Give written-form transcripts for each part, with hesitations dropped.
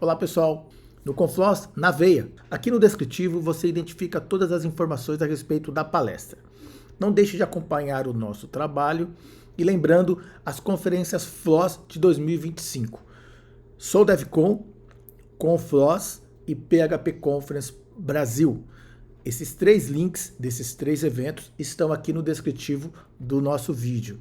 Olá pessoal, no Confloss na veia. Aqui no descritivo você identifica todas as informações a respeito da palestra. Não deixe de acompanhar o nosso trabalho e lembrando as conferências Floss de 2025. Sou DevCon, Confloss e PHP Conference Brasil. Esses três links desses três eventos estão aqui no descritivo do nosso vídeo.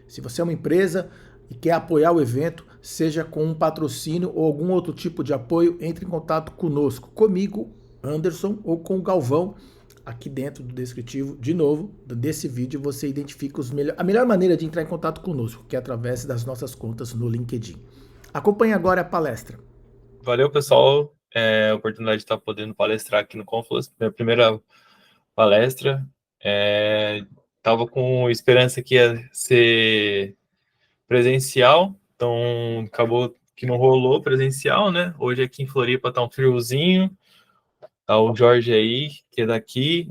Se você é uma empresa e quer apoiar o evento, seja com um patrocínio ou algum outro tipo de apoio, entre em contato conosco, comigo, Anderson, ou com o Galvão, aqui dentro do descritivo. De novo, desse vídeo você identifica a melhor maneira de entrar em contato conosco, que é através das nossas contas no LinkedIn. Acompanhe agora a palestra. Valeu, pessoal. A oportunidade de estar podendo palestrar aqui no Confluence. Minha primeira palestra. Estava com esperança que ia ser presencial, então acabou que não rolou presencial, né? Hoje aqui em Floripa tá um friozinho, tá o Jorge aí, que é daqui.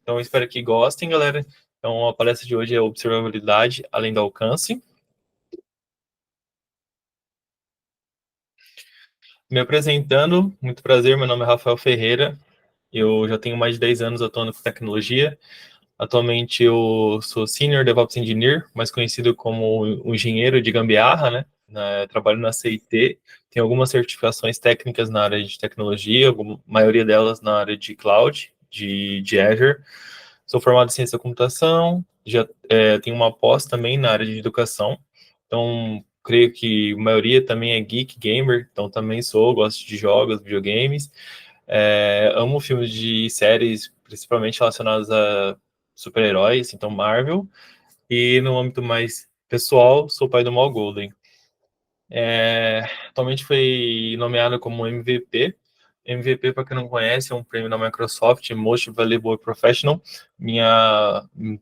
Então espero que gostem, galera. Então a palestra de hoje é observabilidade além do alcance. Me apresentando, muito prazer, meu nome é Rafael Ferreira. Eu já tenho mais de 10 anos atuando com tecnologia. Atualmente eu sou Senior DevOps Engineer, mais conhecido como um engenheiro de gambiarra, né? Trabalho na CIT, tenho algumas certificações técnicas na área de tecnologia, a maioria delas na área de cloud, de Azure. Sou formado em ciência da computação, já tenho uma pós também na área de educação, então creio que a maioria também é geek, gamer, então também gosto de jogos, videogames. Amo filmes de séries, principalmente relacionados a super-heróis, então Marvel. E no âmbito mais pessoal, sou pai do Mal Golden. Atualmente foi nomeado como MVP. MVP, para quem não conhece, é um prêmio da Microsoft, Most Valuable Professional.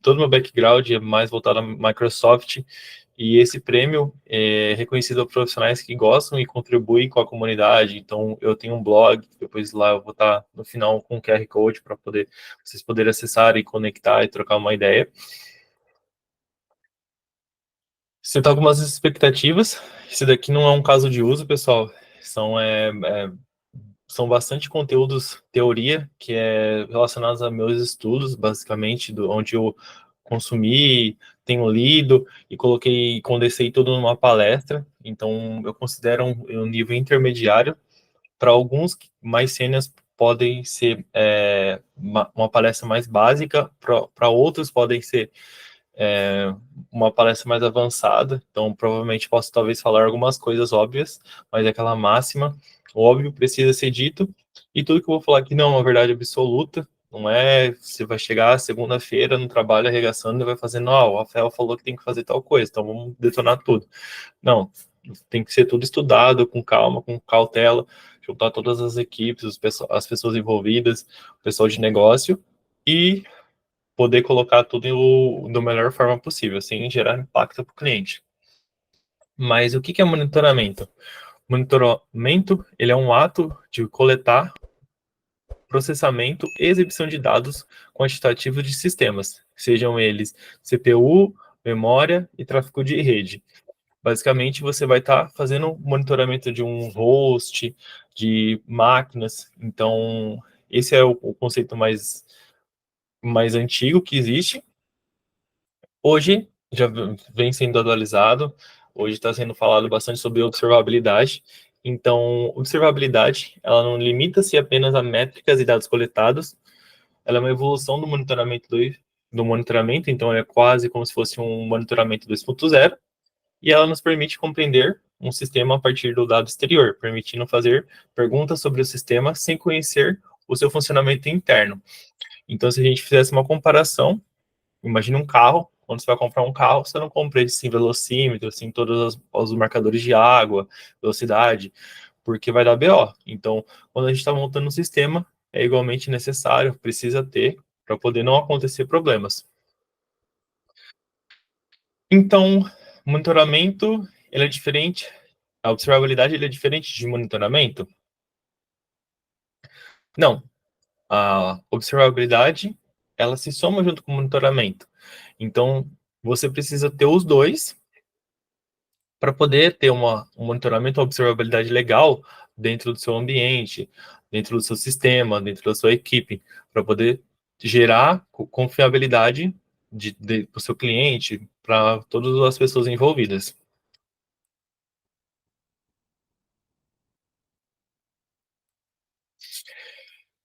Todo meu background é mais voltado à Microsoft, e esse prêmio é reconhecido a profissionais que gostam e contribuem com a comunidade. Então, eu tenho um blog, depois lá eu vou estar no final com um QR Code para vocês poderem acessar e conectar e trocar uma ideia. Setar algumas expectativas. Esse daqui não é um caso de uso, pessoal. São bastante conteúdos, teoria, que é relacionados a meus estudos, basicamente, onde eu consumi, tenho lido e condensei tudo numa palestra. Então, eu considero um nível intermediário. Para alguns mais sêniores podem ser uma palestra mais básica, para outros podem ser uma palestra mais avançada, então provavelmente posso talvez falar algumas coisas óbvias, mas é aquela máxima, o óbvio precisa ser dito, e tudo que eu vou falar aqui não é uma verdade absoluta, não é você vai chegar segunda-feira no trabalho arregaçando e vai fazendo, o Rafael falou que tem que fazer tal coisa, então vamos detonar tudo. Não, tem que ser tudo estudado, com calma, com cautela, juntar todas as equipes, as pessoas envolvidas, o pessoal de negócio, e poder colocar tudo da melhor forma possível, sem gerar impacto para o cliente. Mas o que é monitoramento? Monitoramento, ele é um ato de coletar, processamento e exibição de dados quantitativos de sistemas, sejam eles CPU, memória e tráfego de rede. Basicamente, você vai estar fazendo monitoramento de um host, de máquinas. Então, esse é o conceito mais antigo que existe. Hoje já vem sendo atualizado, hoje está sendo falado bastante sobre observabilidade. Então, observabilidade, ela não limita-se apenas a métricas e dados coletados, ela é uma evolução do monitoramento, então é quase como se fosse um monitoramento 2.0, e ela nos permite compreender um sistema a partir do dado exterior, permitindo fazer perguntas sobre o sistema sem conhecer o seu funcionamento interno. Então, se a gente fizesse uma comparação, imagina um carro, quando você vai comprar um carro, você não compra assim, velocímetro, assim, todos os marcadores de água, velocidade, porque vai dar BO. Então, quando a gente está montando um sistema, é igualmente necessário, precisa ter, para poder não acontecer problemas. Então, monitoramento, ele é diferente, a observabilidade ele é diferente de monitoramento? Não, a observabilidade, ela se soma junto com o monitoramento. Então, você precisa ter os dois para poder ter um monitoramento, uma observabilidade legal dentro do seu ambiente, dentro do seu sistema, dentro da sua equipe, para poder gerar confiabilidade para o seu cliente, para todas as pessoas envolvidas.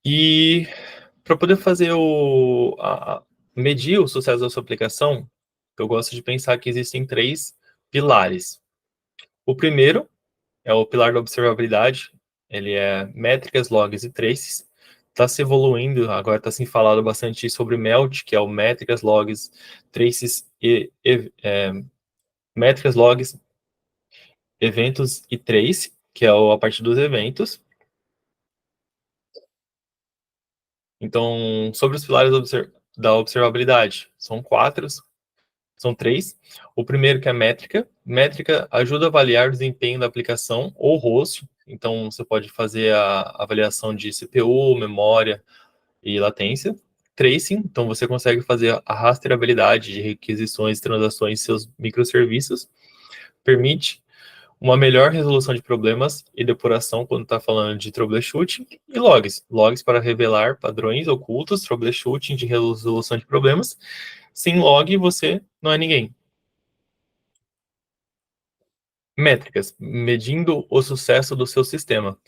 E para poder fazer medir o sucesso da sua aplicação, eu gosto de pensar que existem 3 pilares. O primeiro é o pilar da observabilidade, ele é métricas, logs e traces. Está se evoluindo, agora está se falado bastante sobre MELT, que é o métricas, logs, traces métricas, logs, eventos e trace, que é a parte dos eventos. Então, sobre os pilares da observabilidade, são 3. O primeiro que é métrica. Métrica ajuda a avaliar o desempenho da aplicação ou host. Então, você pode fazer a avaliação de CPU, memória e latência. Tracing, então você consegue fazer a rastreabilidade de requisições, transações em seus microserviços. Permite uma melhor resolução de problemas e depuração quando está falando de troubleshooting, e logs. Logs para revelar padrões ocultos, troubleshooting de resolução de problemas. Sem log, você não é ninguém. Métricas, medindo o sucesso do seu sistema.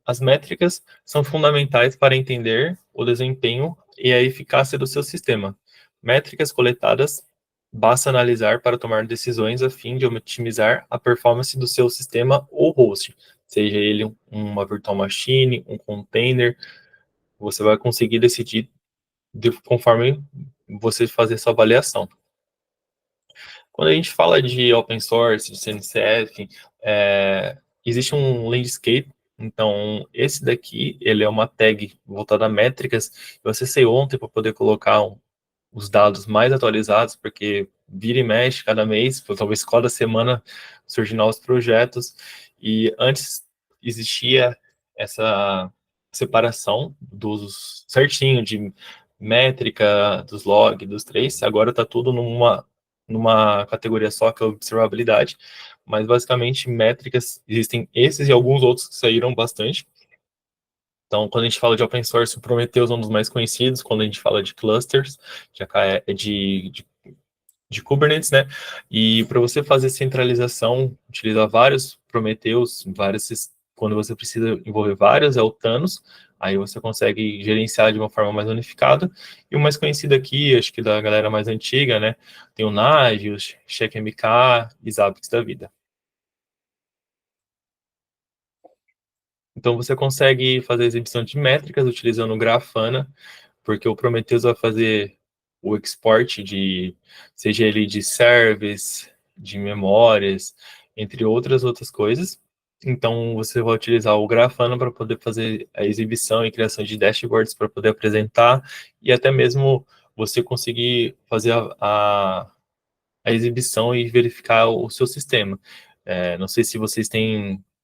As métricas são fundamentais para entender o desempenho e a eficácia do seu sistema. Métricas coletadas basta analisar para tomar decisões a fim de otimizar a performance do seu sistema ou host, seja ele uma virtual machine, um container, você vai conseguir decidir conforme você fazer essa avaliação. Quando a gente fala de open source, de CNCF, existe um landscape. Então, esse daqui, ele é uma tag voltada a métricas. Eu acessei ontem para poder colocar os dados mais atualizados, porque vira e mexe cada mês, talvez cada semana surgem novos projetos. E antes existia essa separação dos certinho de métrica, dos log, dos trace. Agora está tudo numa categoria só, que é a observabilidade, mas basicamente métricas, existem esses e alguns outros que saíram bastante. Então, quando a gente fala de open source, o Prometheus é um dos mais conhecidos. Quando a gente fala de clusters, já é de Kubernetes, né? E para você fazer centralização, utilizar vários Prometheus, quando você precisa envolver vários, é o Thanos. Aí você consegue gerenciar de uma forma mais unificada. E o mais conhecido aqui, acho que da galera mais antiga, né? Tem o Nagios, CheckMK e Zabbix da vida. Então você consegue fazer a exibição de métricas utilizando o Grafana, porque o Prometheus vai fazer o export seja ele de service, de memórias, entre outras coisas. Então você vai utilizar o Grafana para poder fazer a exibição e criação de dashboards para poder apresentar, e até mesmo você conseguir fazer a exibição e verificar o seu sistema. Não sei se vocês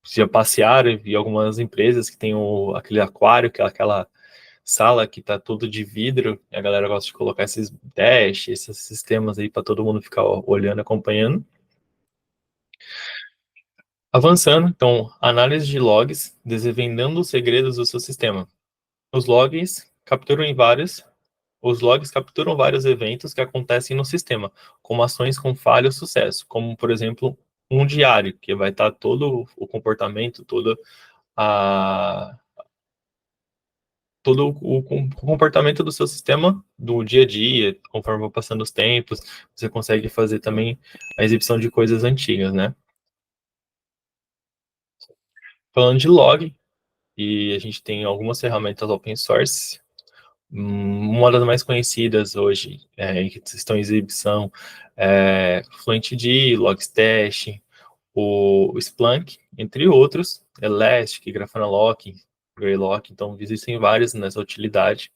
já passearam em algumas empresas que tem aquele aquário, que é aquela sala que está todo de vidro, e a galera gosta de colocar esses dash, esses sistemas aí para todo mundo ficar olhando, acompanhando. Avançando, então, análise de logs, desvendando os segredos do seu sistema. Os logs capturam vários eventos que acontecem no sistema, como ações com falha ou sucesso, como, por exemplo, um diário, que vai estar todo o comportamento, a, todo o comportamento do seu sistema do dia a dia, conforme vai passando os tempos, você consegue fazer também a exibição de coisas antigas, né? Falando de log, e a gente tem algumas ferramentas open source. Uma das mais conhecidas hoje, que estão em exibição, é FluentD, Logstash, o Splunk, entre outros, Elastic, Grafana Lock, Greylock, então existem várias nessa utilidade.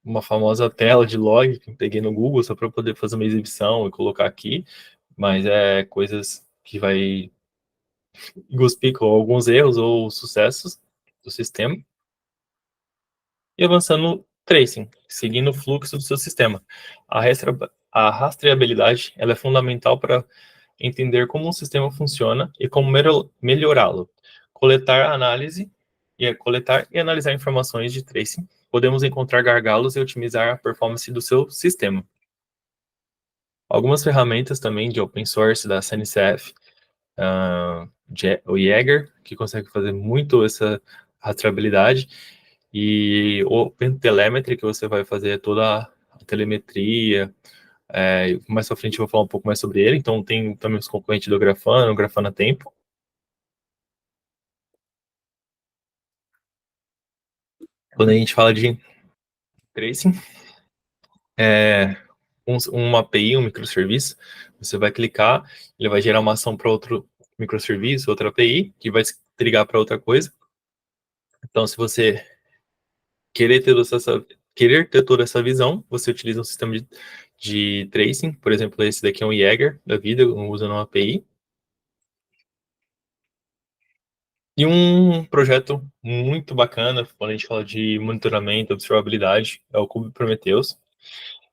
Uma famosa tela de log que eu peguei no Google só para poder fazer uma exibição e colocar aqui, mas coisas que vai cuspir com alguns erros ou sucessos do sistema. E avançando no tracing, seguindo o fluxo do seu sistema. A A rastreabilidade ela é fundamental para entender como um sistema funciona e como melhorá-lo. Coletar e analisar informações de tracing, podemos encontrar gargalos e otimizar a performance do seu sistema. Algumas ferramentas também de open source da CNCF, o Jaeger, que consegue fazer muito essa rastreabilidade, e o OpenTelemetry, que você vai fazer toda a telemetria. Mais pra frente eu vou falar um pouco mais sobre ele. Então tem também os concorrentes do Grafana, o Grafana Tempo. Quando a gente fala de tracing, uma API, um microserviço, você vai clicar, ele vai gerar uma ação para outro microserviço, outra API, que vai se ligar para outra coisa. Então, se você querer ter toda essa visão, você utiliza um sistema de tracing, por exemplo, esse daqui é um Jaeger da vida, usando uma API. E um projeto muito bacana, quando a gente fala de monitoramento, observabilidade, é o kubeprometheus.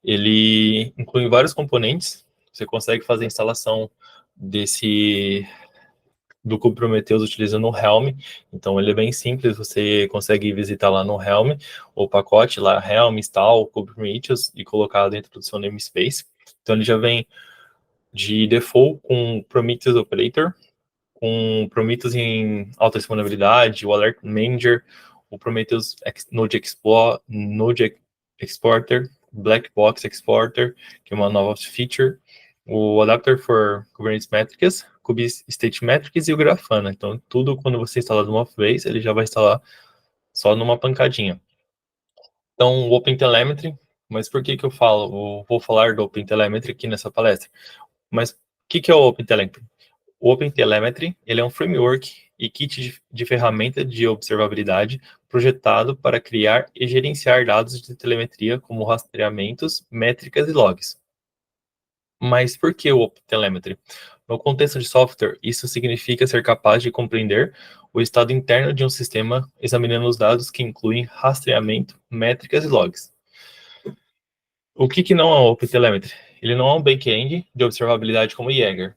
Ele inclui vários componentes, você consegue fazer a instalação do kubeprometheus utilizando o Helm, então ele é bem simples, você consegue visitar lá no Helm, o pacote lá, Helm, install, kubeprometheus, e colocar dentro do seu namespace. Então ele já vem de default com Prometheus Operator, com Prometheus em alta disponibilidade, o Alert Manager, o Prometheus Node Exporter, Black Box Exporter, que é uma nova feature, o Adapter for Kubernetes Metrics, Kubestate Metrics e o Grafana. Então, tudo quando você instalar de uma vez, ele já vai instalar só numa pancadinha. Então, o OpenTelemetry, mas por que eu vou falar do OpenTelemetry aqui nessa palestra? Mas o que é o OpenTelemetry? O OpenTelemetry ele é um framework e kit de ferramenta de observabilidade projetado para criar e gerenciar dados de telemetria como rastreamentos, métricas e logs. Mas por que o OpenTelemetry? No contexto de software, isso significa ser capaz de compreender o estado interno de um sistema examinando os dados que incluem rastreamento, métricas e logs. O que não é o OpenTelemetry? Ele não é um back-end de observabilidade como Jaeger,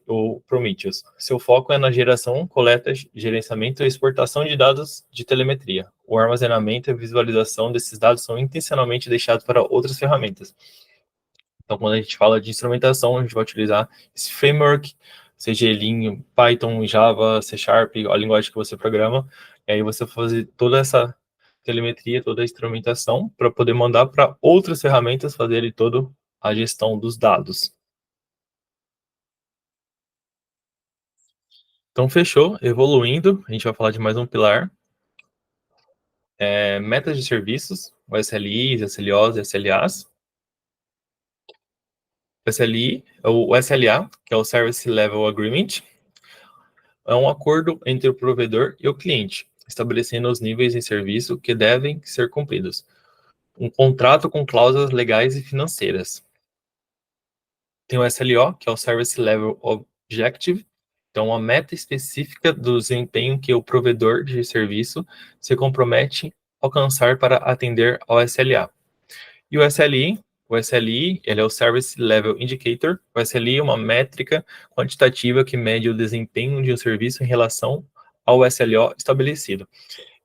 ou Prometheus. Seu foco é na geração, coleta, gerenciamento e exportação de dados de telemetria. O armazenamento e a visualização desses dados são intencionalmente deixados para outras ferramentas. Então, quando a gente fala de instrumentação, a gente vai utilizar esse framework, seja ele em Python, Java, C Sharp, a linguagem que você programa, e aí você fazer toda essa telemetria, toda a instrumentação, para poder mandar para outras ferramentas fazerem toda a gestão dos dados. Então, fechou. Evoluindo, a gente vai falar de mais um pilar. Metas de serviços, o SLIs, SLOs e SLAs. O SLA, que é o Service Level Agreement, é um acordo entre o provedor e o cliente, estabelecendo os níveis de serviço que devem ser cumpridos. Um contrato com cláusulas legais e financeiras. Tem o SLO, que é o Service Level Objective, então uma meta específica do desempenho que o provedor de serviço se compromete a alcançar para atender ao SLA. E o SLI, ele é o Service Level Indicator. O SLI é uma métrica quantitativa que mede o desempenho de um serviço em relação ao SLO estabelecido.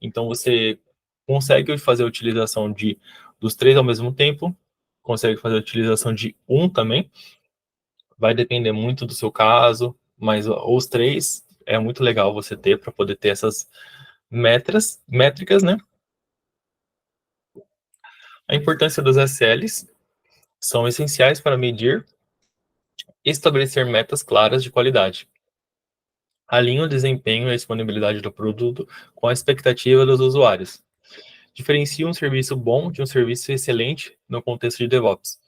Então, você consegue fazer a utilização dos três ao mesmo tempo, consegue fazer a utilização de um também, vai depender muito do seu caso, mas os três é muito legal você ter para poder ter essas métricas, né? A importância dos SLs são essenciais para medir e estabelecer metas claras de qualidade. Alinha o desempenho e a disponibilidade do produto com a expectativa dos usuários. Diferencia um serviço bom de um serviço excelente no contexto de DevOps.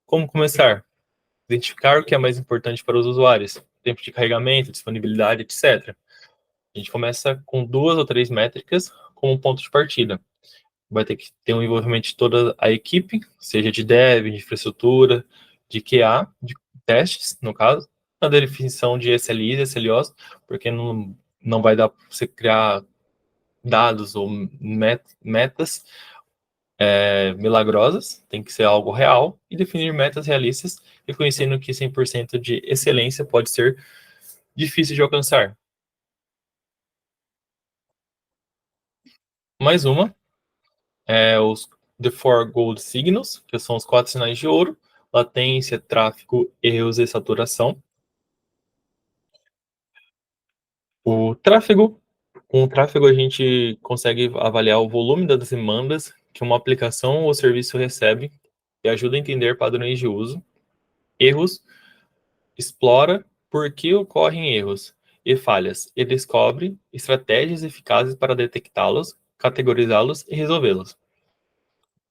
Como começar? Identificar o que é mais importante para os usuários, tempo de carregamento, disponibilidade, etc. A gente começa com 2 ou 3 métricas como ponto de partida. Vai ter que ter um envolvimento de toda a equipe, seja de dev, de infraestrutura, de QA, de testes, no caso, a definição de SLIs e SLOs, porque não vai dar para você criar dados ou metas milagrosas, tem que ser algo real, e definir metas realistas, reconhecendo que 100% de excelência pode ser difícil de alcançar. Mais uma os The Four Gold Signals, que são os 4 sinais de ouro: latência, tráfego, erros e saturação. Com o tráfego a gente consegue avaliar o volume das demandas que uma aplicação ou serviço recebe e ajuda a entender padrões de uso. Erros, explora por que ocorrem erros e falhas e descobre estratégias eficazes para detectá-los, categorizá-los e resolvê-los.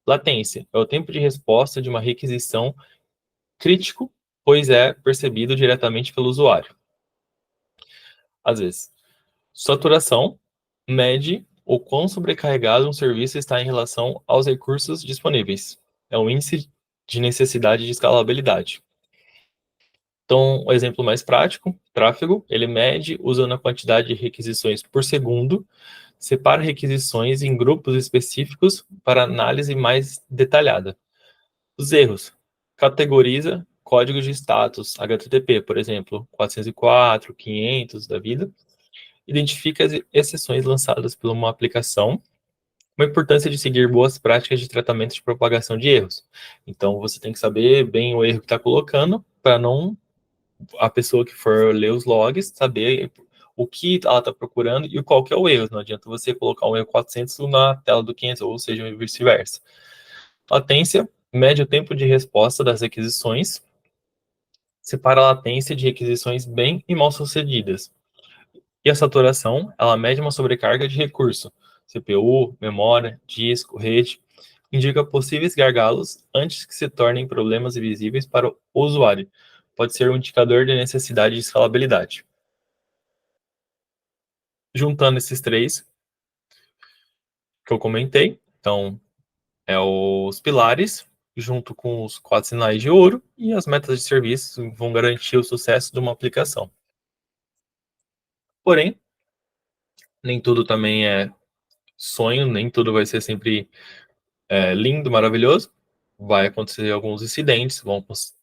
Latência é o tempo de resposta de uma requisição crítico, pois é percebido diretamente pelo usuário. Às vezes. Saturação mede o quão sobrecarregado um serviço está em relação aos recursos disponíveis. É um índice de necessidade de escalabilidade. Então, o exemplo mais prático, tráfego, ele mede usando a quantidade de requisições por segundo, separa requisições em grupos específicos para análise mais detalhada. Os erros, categoriza códigos de status, HTTP, por exemplo, 404, 500 da vida, identifica as exceções lançadas por uma aplicação, uma importância de seguir boas práticas de tratamento de propagação de erros. Então, você tem que saber bem o erro que está colocando, para não a pessoa que for ler os logs saber o que ela está procurando e qual que é o erro. Não adianta você colocar um erro 400 na tela do 500, ou seja, vice-versa. Latência mede o tempo de resposta das requisições, separa a latência de requisições bem e mal sucedidas. E a saturação, ela mede uma sobrecarga de recurso, CPU, memória, disco, rede, indica possíveis gargalos antes que se tornem problemas visíveis para o usuário. Pode ser um indicador de necessidade de escalabilidade. Juntando esses três que eu comentei, então, os pilares, junto com os 4 sinais de ouro, e as metas de serviço vão garantir o sucesso de uma aplicação. Porém, nem tudo também é sonho, nem tudo vai ser sempre lindo, maravilhoso. Vai acontecer alguns incidentes,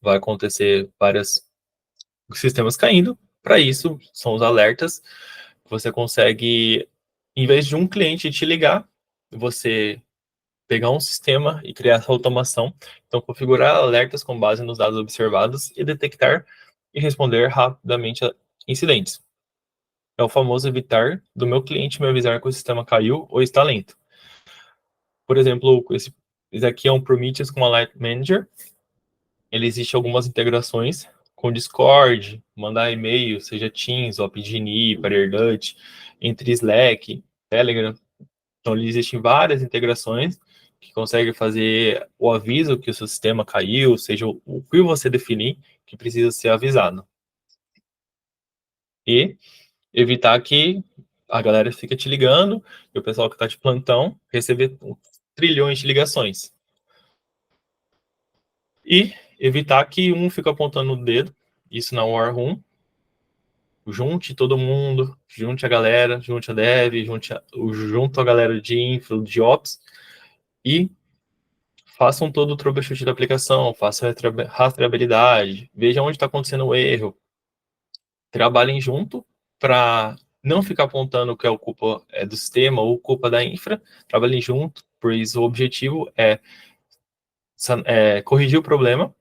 vai acontecer vários sistemas caindo. Para isso, são os alertas. Você consegue, em vez de um cliente te ligar, você pegar um sistema e criar essa automação. Então, configurar alertas com base nos dados observados e detectar e responder rapidamente a incidentes. É o famoso evitar do meu cliente me avisar que o sistema caiu ou está lento. Por exemplo, esse aqui é um Prometheus com Alert Manager. Ele existe algumas integrações com Discord, mandar e-mail, seja Teams, OpGenie, PagerDuty, entre Slack, Telegram. Então, existem várias integrações que conseguem fazer o aviso que o seu sistema caiu, seja o que você definir que precisa ser avisado. E evitar que a galera fique te ligando e o pessoal que está de plantão receber trilhões de ligações. E evitar que um fique apontando o dedo, isso na War Room. Junte todo mundo, junte a galera, junte a dev, junto a galera de infra, de ops, e façam todo o troubleshoot da aplicação, façam rastreabilidade, vejam onde está acontecendo o erro, trabalhem junto para não ficar apontando que é culpa do sistema ou culpa da infra, trabalhem junto, pois o objetivo é corrigir o problema.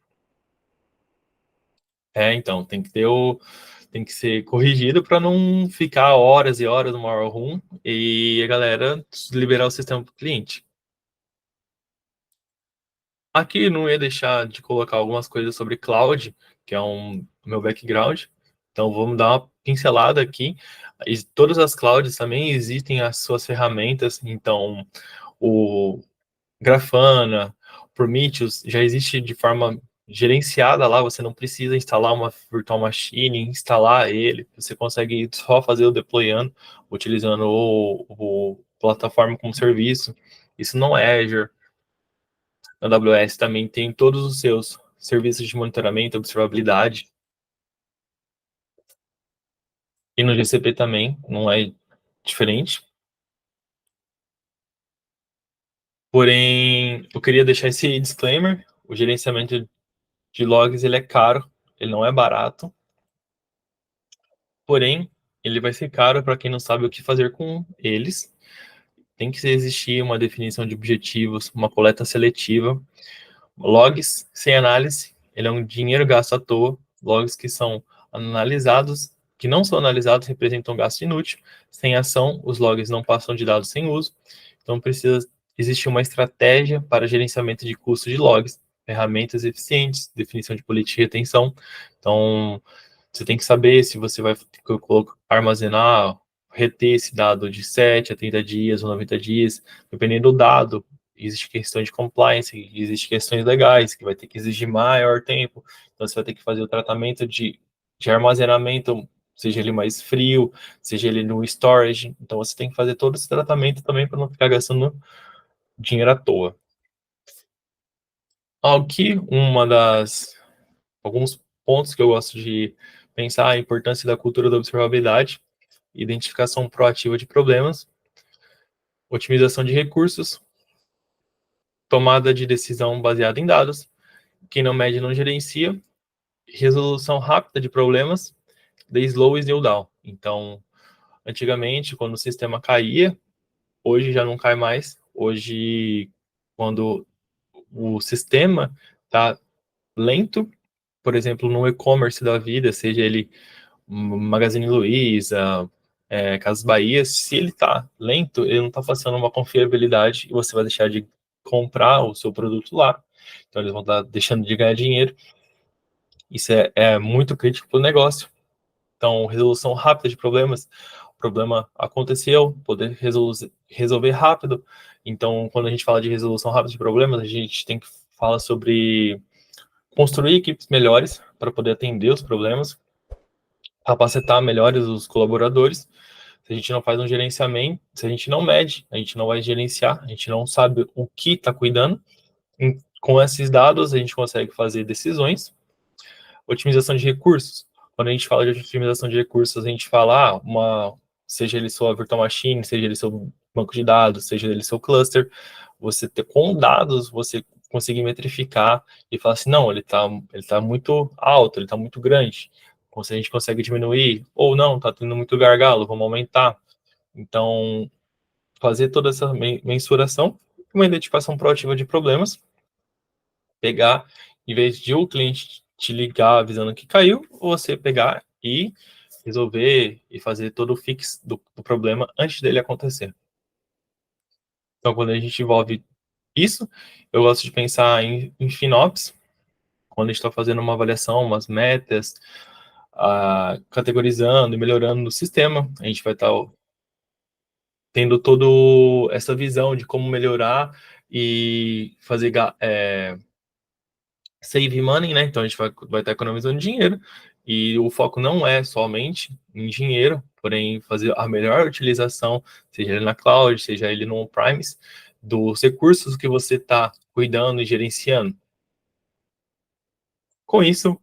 Então, tem que ser corrigido para não ficar horas e horas no War Room e a galera liberar o sistema para o cliente. Aqui não ia deixar de colocar algumas coisas sobre cloud, que é meu background. Então vamos dar uma pincelada aqui. E todas as clouds também existem as suas ferramentas. Então o Grafana, Prometheus já existe de forma gerenciada lá. Você não precisa instalar uma virtual machine, instalar ele. Você consegue só fazer o deployando, utilizando o plataforma como serviço. Isso não é Azure. Na AWS também tem todos os seus serviços de monitoramento, observabilidade. E no GCP também, não é diferente. Porém, eu queria deixar esse disclaimer: o gerenciamento de logs ele é caro, ele não é barato, porém, ele vai ser caro para quem não sabe o que fazer com eles. Tem que existir uma definição de objetivos, uma coleta seletiva. Logs sem análise, ele é um dinheiro gasto à toa. Logs que são analisados, que não são analisados, representam gasto inútil. Sem ação, os logs não passam de dados sem uso. Então, precisa existir uma estratégia para gerenciamento de custos de logs, ferramentas eficientes, definição de política de retenção. Então, você tem que saber se você vai armazenar, reter esse dado de 7 a 30 dias ou 90 dias, dependendo do dado. Existe questão de compliance, existe questões legais, que vai ter que exigir maior tempo. Então, você vai ter que fazer o tratamento de armazenamento, seja ele mais frio, seja ele no storage. Então, você tem que fazer todo esse tratamento também para não ficar gastando dinheiro à toa. Aqui, alguns pontos que eu gosto de pensar: a importância da cultura da observabilidade, identificação proativa de problemas, otimização de recursos, tomada de decisão baseada em dados, quem não mede não gerencia, resolução rápida de problemas, the slow is new down. Então, antigamente, quando o sistema caía, hoje já não cai mais. Hoje, quando o sistema está lento, por exemplo, no e-commerce da vida, seja ele Magazine Luiza, Casas Bahia, se ele está lento, ele não está passando uma confiabilidade e você vai deixar de comprar o seu produto lá. Então, eles vão estar deixando de ganhar dinheiro. Isso é muito crítico para o negócio. Então, resolução rápida de problemas. O problema aconteceu, poder resolver rápido. Então, quando a gente fala de resolução rápida de problemas, a gente tem que falar sobre construir equipes melhores para poder atender os problemas, capacitar melhores os colaboradores. Se a gente não faz um gerenciamento, se a gente não mede, a gente não vai gerenciar, a gente não sabe o que está cuidando. Com esses dados, a gente consegue fazer decisões. Otimização de recursos. Quando a gente fala de otimização de recursos, a gente fala, seja ele sua virtual machine, seja ele seu banco de dados, seja ele seu cluster, com dados, você conseguir metrificar e falar assim: não, ele tá muito alto, ele está muito grande. Então, se a gente consegue diminuir, ou não, está tendo muito gargalo, vamos aumentar. Então, fazer toda essa mensuração, uma identificação proativa de problemas, pegar, em vez de o cliente te ligar avisando que caiu, você pegar e resolver e fazer todo o fix do problema antes dele acontecer. Então, quando a gente envolve isso, eu gosto de pensar em FinOps, quando a gente está fazendo uma avaliação, umas metas, categorizando e melhorando o sistema, a gente vai estar tendo toda essa visão de como melhorar e fazer save money, né? Então a gente vai estar economizando dinheiro, e o foco não é somente em dinheiro, porém fazer a melhor utilização, seja ele na cloud, seja ele no on-premise, dos recursos que você está cuidando e gerenciando. Com isso,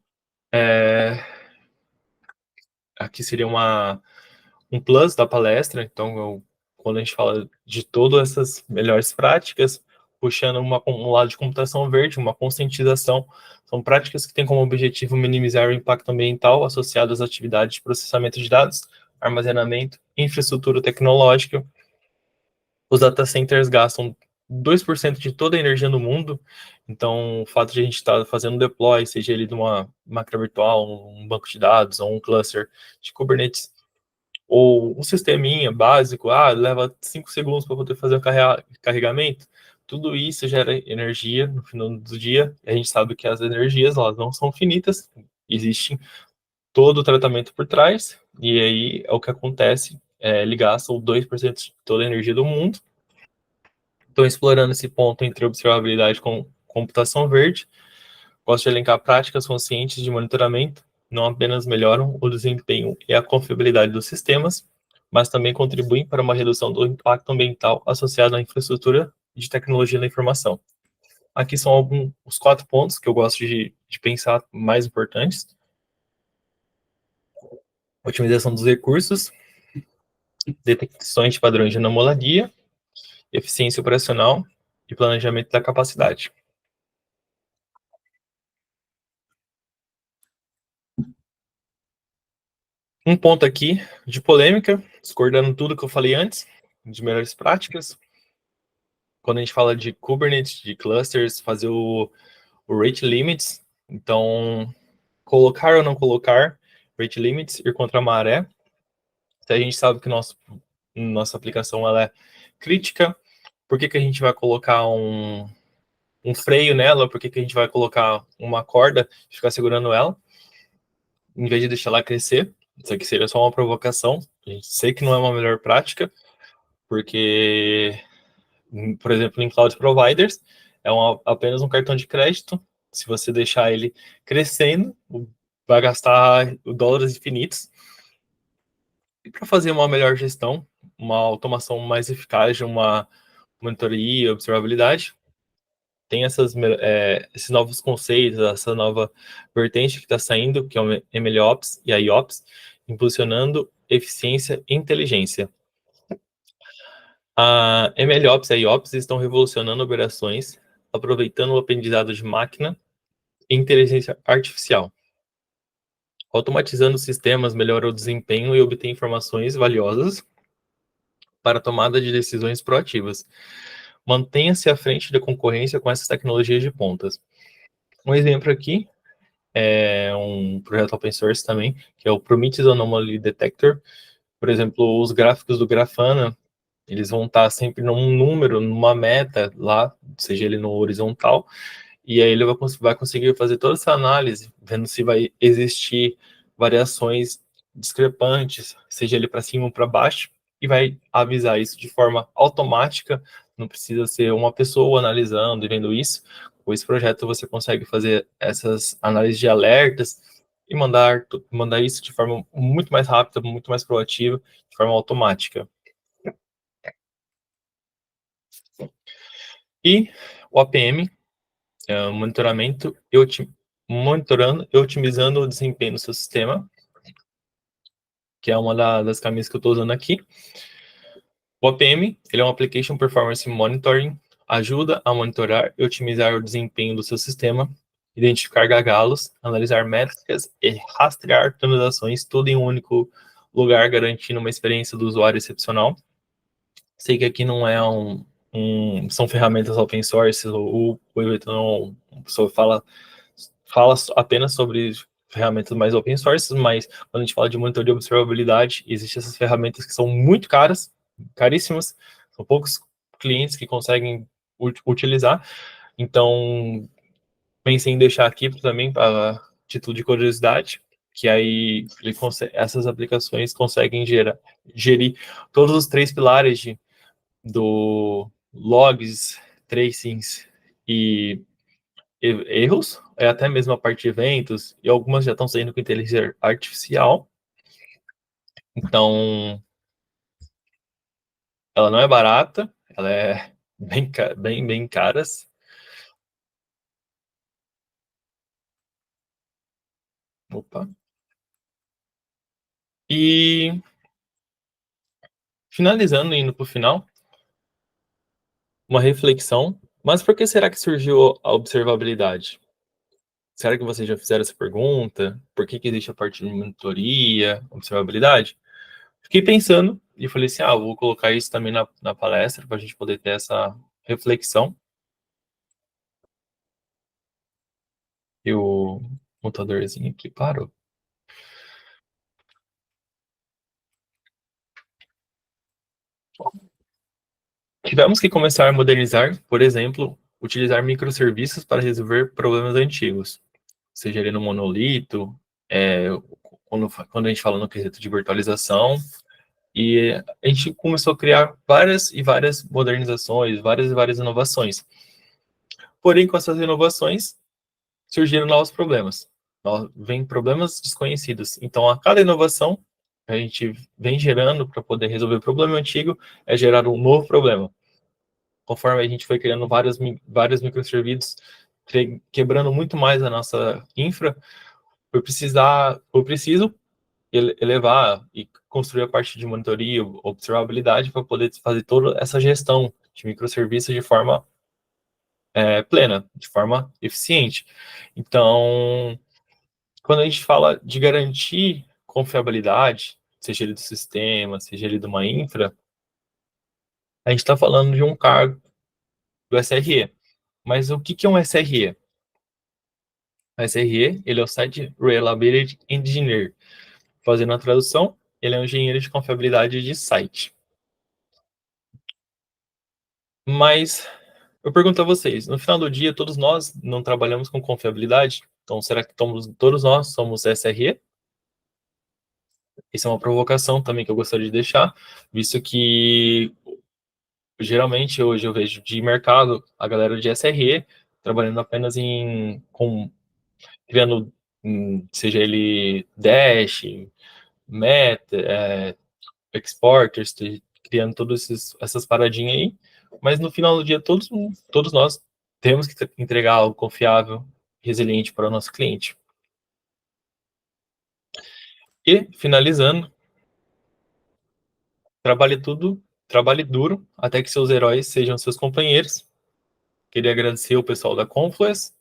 aqui seria um plus da palestra. Então, quando a gente fala de todas essas melhores práticas, puxando um lado de computação verde, uma conscientização, são práticas que têm como objetivo minimizar o impacto ambiental associado às atividades de processamento de dados, armazenamento, infraestrutura tecnológica. Os data centers gastam 2% de toda a energia no mundo. Então, o fato de a gente estar fazendo deploy, seja ele de uma máquina virtual, um banco de dados, ou um cluster de Kubernetes, ou um sisteminha básico, leva 5 segundos para poder fazer o carregamento, tudo isso gera energia no final do dia, e a gente sabe que as energias, elas não são finitas, existe todo o tratamento por trás, e aí é o que acontece, ele gasta o 2% de toda a energia do mundo. Então, explorando esse ponto entre observabilidade com computação verde, gosto de elencar práticas conscientes de monitoramento, não apenas melhoram o desempenho e a confiabilidade dos sistemas, mas também contribuem para uma redução do impacto ambiental associado à infraestrutura de tecnologia da informação. Aqui são os 4 pontos que eu gosto de pensar mais importantes: otimização dos recursos, detecções de padrões de anomalia, eficiência operacional, e planejamento da capacidade. Um ponto aqui de polêmica, discordando tudo que eu falei antes, de melhores práticas. Quando a gente fala de Kubernetes, de clusters, fazer o rate limits, então colocar ou não colocar rate limits, ir contra a maré. Se a gente sabe que nossa aplicação ela é crítica, por que a gente vai colocar um freio nela? Por que a gente vai colocar uma corda e ficar segurando ela, em vez de deixar ela crescer? Isso aqui seria só uma provocação. A gente sei que não é uma melhor prática, porque, por exemplo, em cloud providers, é apenas um cartão de crédito. Se você deixar ele crescendo, vai gastar dólares infinitos. E para fazer uma melhor gestão, uma automação mais eficaz, uma monitoria, observabilidade, tem esses novos conceitos, essa nova vertente que está saindo, que é o MLOps e a IOps, impulsionando eficiência e inteligência. A MLOps e a IOps estão revolucionando operações, aproveitando o aprendizado de máquina e inteligência artificial. Automatizando sistemas melhora o desempenho e obtém informações valiosas para a tomada de decisões proativas. Mantenha-se à frente da concorrência com essas tecnologias de pontas. Um exemplo aqui é um projeto open source também, que é o Prometheus Anomaly Detector. Por exemplo, os gráficos do Grafana, eles vão estar sempre num número, numa meta lá, seja ele no horizontal, e aí ele vai conseguir fazer toda essa análise, vendo se vai existir variações discrepantes, seja ele para cima ou para baixo, e vai avisar isso de forma automática, não precisa ser uma pessoa analisando e vendo isso. Com esse projeto você consegue fazer essas análises de alertas e mandar isso de forma muito mais rápida, muito mais proativa, de forma automática. E o APM, monitoramento monitorando e otimizando o desempenho do seu sistema, que é uma das camisas que eu estou usando aqui. O APM, ele é um Application Performance Monitoring, ajuda a monitorar e otimizar o desempenho do seu sistema, identificar gargalos, analisar métricas e rastrear transações, tudo em um único lugar, garantindo uma experiência do usuário excepcional. Sei que aqui não é são ferramentas open source, o Iveto não só fala apenas sobre ferramentas mais open source, mas quando a gente fala de monitoria de observabilidade, existem essas ferramentas que são muito caras, caríssimas, são poucos clientes que conseguem utilizar, então pensei em deixar aqui também para título de curiosidade, que aí essas aplicações conseguem gerir todos os 3 pilares do logs, tracings e erros, até mesmo a parte de eventos, e algumas já estão saindo com inteligência artificial. Então, ela não é barata, ela é bem caras. Opa. E finalizando, indo para o final, uma reflexão. Mas por que será que surgiu a observabilidade? Será que vocês já fizeram essa pergunta? Por que existe a parte de monitoria, observabilidade? Fiquei pensando e falei assim, vou colocar isso também na palestra para a gente poder ter essa reflexão. E o computadorzinho aqui parou. Tivemos que começar a modernizar, por exemplo, utilizar microserviços para resolver problemas antigos, seja ele no monolito, quando a gente fala no quesito de virtualização, e a gente começou a criar várias e várias modernizações, várias e várias inovações. Porém, com essas inovações, surgiram novos problemas. Vem problemas desconhecidos. Então, a cada inovação, a gente vem gerando para poder resolver o problema antigo, é gerar um novo problema. Conforme a gente foi criando vários microserviços, quebrando muito mais a nossa infra, foi preciso elevar e construir a parte de monitoria, observabilidade, para poder fazer toda essa gestão de microserviços de forma plena, de forma eficiente. Então, quando a gente fala de garantir confiabilidade, seja ele do sistema, seja ele de uma infra, a gente está falando de um cargo do SRE. Mas o que é um SRE? O SRE, ele é o Site Reliability Engineer. Fazendo a tradução, ele é um engenheiro de confiabilidade de site. Mas eu pergunto a vocês, no final do dia, todos nós não trabalhamos com confiabilidade? Então, será que todos nós somos SRE? Isso é uma provocação também que eu gostaria de deixar, visto que geralmente hoje eu vejo de mercado a galera de SRE trabalhando apenas criando, seja ele Dash, Meta, Exporters, criando todas essas paradinhas aí, mas no final do dia todos nós temos que entregar algo confiável, resiliente para o nosso cliente. E, finalizando, trabalhe duro até que seus heróis sejam seus companheiros. Queria agradecer ao pessoal da Confluence,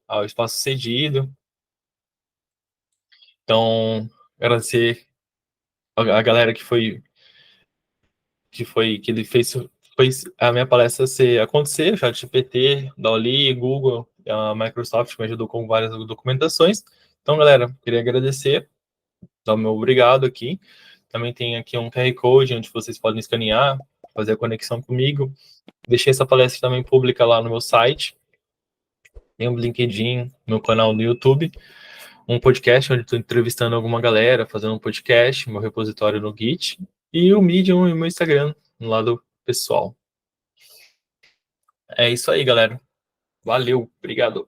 ao Espaço Cedido. Então, agradecer a galera que ele fez a minha palestra acontecer, o ChatGPT, Dall-E, Google, a Microsoft me ajudou com várias documentações. Então, galera, queria agradecer, dar o meu obrigado aqui. Também tem aqui um QR Code onde vocês podem escanear, fazer a conexão comigo. Deixei essa palestra também pública lá no meu site. Tem um LinkedIn, meu canal no YouTube, um podcast onde estou entrevistando alguma galera, fazendo um podcast, meu repositório no Git, e o Medium e o meu Instagram, no lado pessoal. É isso aí, galera. Valeu, obrigado.